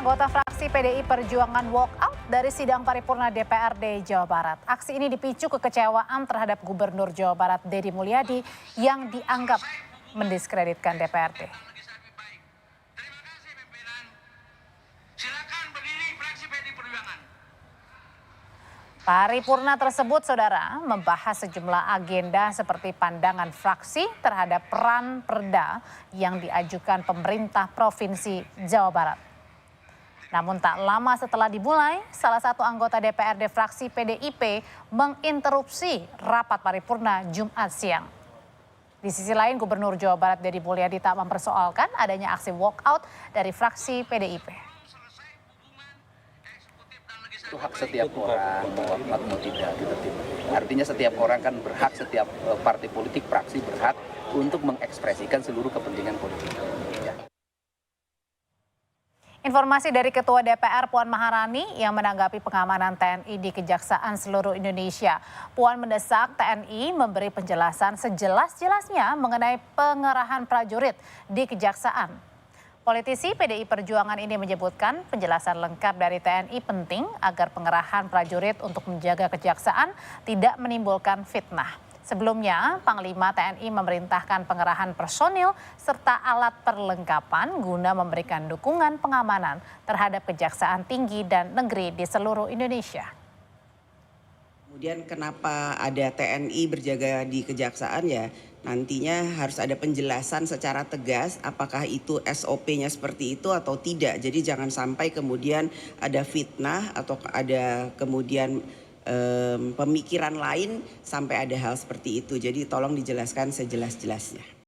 anggota fraksi PDI Perjuangan walk out dari sidang paripurna DPRD Jawa Barat. Aksi ini dipicu kekecewaan terhadap Gubernur Jawa Barat Deddy Mulyadi yang dianggap mendiskreditkan DPRD. Paripurna tersebut, saudara, membahas sejumlah agenda seperti pandangan fraksi terhadap peran Perda yang diajukan pemerintah Provinsi Jawa Barat. Namun tak lama setelah dimulai, salah satu anggota DPRD fraksi PDIP menginterupsi rapat paripurna Jumat siang. Di sisi lain, Gubernur Jawa Barat Deddy Mulyadi tak mempersoalkan adanya aksi walkout dari fraksi PDIP. Itu hak setiap orang, mau tidak gitu. Artinya setiap orang kan berhak, setiap partai politik, fraksi berhak untuk mengekspresikan seluruh kepentingan politik. Ya. Informasi dari Ketua DPR Puan Maharani yang menanggapi pengamanan TNI di Kejaksaan seluruh Indonesia. Puan mendesak TNI memberi penjelasan sejelas-jelasnya mengenai pengerahan prajurit di Kejaksaan. Politisi PDI Perjuangan ini menyebutkan penjelasan lengkap dari TNI penting agar pengerahan prajurit untuk menjaga kejaksaan tidak menimbulkan fitnah. Sebelumnya, Panglima TNI memerintahkan pengerahan personil serta alat perlengkapan guna memberikan dukungan pengamanan terhadap kejaksaan tinggi dan negeri di seluruh Indonesia. Kemudian kenapa ada TNI berjaga di kejaksaan, ya nantinya harus ada penjelasan secara tegas apakah itu SOP-nya seperti itu atau tidak. Jadi jangan sampai kemudian ada fitnah atau ada kemudian pemikiran lain sampai ada hal seperti itu. Jadi tolong dijelaskan sejelas-jelasnya.